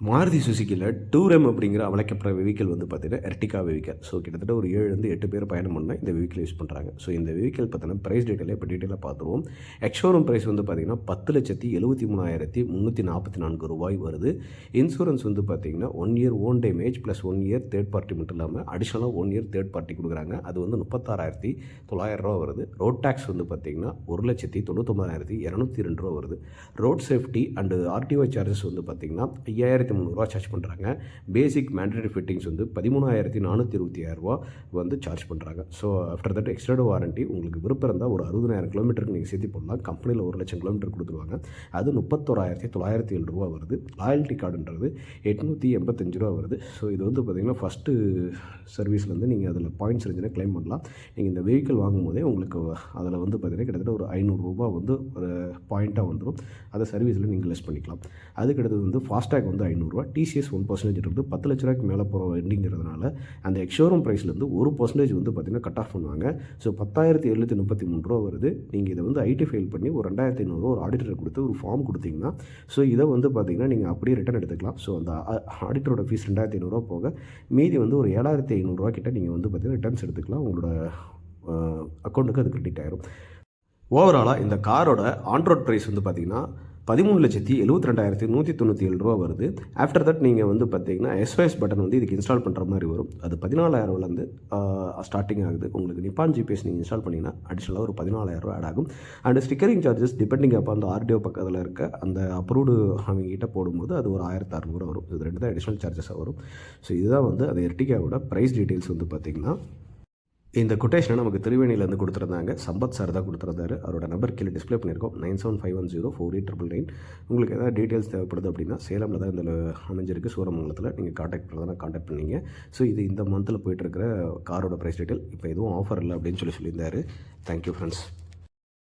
மாருதி சுசுக்கியில் டூரம் அப்படிங்கிற அழைக்கப்படுற வெஹிக்கிள் வந்து பார்த்தீங்கன்னா எர்டிகா வெஹிக்கிள். ஸோ கிட்டத்தட்ட ஒரு 7 பேர் பயணம் பண்ணால் இந்த வெஹிக்கிள் யூஸ் பண்ணுறாங்க. ஸோ இந்த வெஹிக்கிள் பார்த்தீங்கன்னா ப்ரைஸ் டீட்டெயிலே இப்போ டீட்டெயிலாக பார்த்துருவோம். எக்ஸ்ஷோரூம் ப்ரைஸ் வந்து பார்த்தீங்கன்னா ரூ. 10,73,344 வருது. இன்சூரன்ஸ் வந்து பார்த்தீங்கன்னா 1 year own damage plus 1 year third party மட்டும் இல்லாமல் அடிஷனலாக 1 இயர் தேர்ட் பார்ட்டி கொடுக்குறாங்க. அது வந்து ரூ. 36,900 வருது. ரோட் டேக்ஸ் வந்து பார்த்தீங்கன்னா ரூ. 1,99,202 வருது. Road safety and RTO charges வந்து பார்த்தீங்கன்னா ரூ. 5,300 சார்ஜ் பண்ணுறாங்க. பேசிக் மேண்டேட்டரி ஃபிட்டிங்ஸ் வந்து ரூ. 13,426 வந்து சார்ஜ் பண்ணுறாங்க. So after that extended warranty உங்களுக்கு விருப்பம் இருந்தால் ஒரு 60,000 கிலோமீட்டருக்கு நீங்கள் சேர்த்து போடலாம். கம்பெனியில் 1,00,000 கிலோமீட்டர் கொடுத்துருவாங்க. அது ரூ. 31,907 வருது. லாயல்ட்டி கார்டுன்றது ரூ. 885 வருது. ஸோ இது வந்து பார்த்திங்கன்னா ஃபஸ்ட்டு சர்வீஸ்லேருந்து நீங்கள் அதில் பாயிண்ட்ஸ் இருந்துச்சுன்னா கிளைம் பண்ணலாம். நீங்கள் இந்த வெஹிக்கிள் வாங்கும் போதே உங்களுக்கு அதில் வந்து பார்த்திங்கன்னா கிட்டத்தட்ட ஒரு ரூ. 500 ஒரு பாயிண்ட்டாக வந்துடும். அதை சர்வீஸில் நீங்கள் லெஸ் பண்ணிக்கலாம். அதுக்கடுத்தது வந்து ஃபாஸ்டாக் வந்து ரூ. 500, டிசிஎஸ் 1% இருக்குது. 10 லட்ச ரூபாய்க்கு மேலே போகிற வண்டிங்கிறதுனால அந்த எக்ஸ்ஷோரூம் ப்ரைஸ்லேருந்து 1% வந்து பார்த்திங்கன்னா கட் ஆஃப் பண்ணுவாங்க. ஸோ ரூ. 10,733 வருது. நீங்கள் இதை வந்து ஐடி ஃபைல் பண்ணி ஒரு 2,500 ஒரு ஆடிட்டரை கொடுத்து ஒரு ஃபார்ம் கொடுத்தீங்கன்னா ஸோ இதை வந்து பார்த்திங்கன்னா நீங்கள் அப்படியே ரிட்டர்ன் எடுத்துக்கலாம். ஸோ அந்த ஆடிட்டரோட ஃபீஸ் ரூ. 2,500 போக மீதி வந்து ஒரு ரூ. 7,500 கிட்ட நீங்கள் வந்து பார்த்திங்கன்னா ரிட்டர்ன்ஸ் எடுத்துக்கலாம். உங்களோட அக்கௌண்ட்டுக்கு அது கிரெடிட் ஆயிரும். ஓவராலாக இந்த காரோட ஆன்ரோட் ப்ரைஸ் வந்து பார்த்திங்கன்னா 13,72,197 வருது. ஆஃப்டர் தட் நீங்கள் வந்து பார்த்தீங்கன்னா எஸ்ஓஎஸ் பட்டன் வந்து இதுக்கு இன்ஸ்டால் பண்ணுற மாதிரி வரும். அது 14,000 ஸ்டார்டிங் ஆகுது. உங்களுக்கு நிப்பான் ஜிபிஎஸ் நீங்கள் இன்ஸ்டால் பண்ணிங்கன்னா அடிஷனலாக ஒரு 14,000 ஆட் ஆகும். அண்ட் ஸ்டிக்கரிங் சார்ஜஸ் டிபெண்டிங் அப்போ அந்த ஆர்டிஓ பக்கத்தில் இருக்க அந்த அப்ரூவ்டு அவங்ககிட்ட போடும்போது அது ஒரு 1,600 வரும். இது 2 தான் அடிஷனல் சார்ஜஸாக வரும். ஸோ இதுதான் வந்து அது எர்டிகாவோட ப்ரைஸ் டீட்டெயில்ஸ் வந்து பார்த்திங்கன்னா. இந்த கொட்டேஷனை நமக்கு திருவேணியிலேருந்து கொடுத்துருந்தாங்க. சம்பத் சார் தான் கொடுத்துருந்தாரு. அவரோட நம்பர் கீழே டிஸ்பிளே பண்ணியிருக்கோம். 9751048999. உங்களுக்கு எதாவது டீட்டெயில்ஸ் தேவைப்படுது அப்படின்னா சேலமில் தான் இதில் அமைஞ்சிருக்கு, சூரமங்கலத்தில். நீங்கள் காண்டாக்ட் பண்ணுறதுனா காண்டாக்ட் பண்ணிங்க. ஸோ இது இந்த மந்தில் போயிட்டுருக்கிற காரோட ப்ரைஸ் டீட்டெயில். இப்போ எதுவும் ஆஃபர் இல்லை அப்படின்னு சொல்லியிருந்தார். Thank you friends.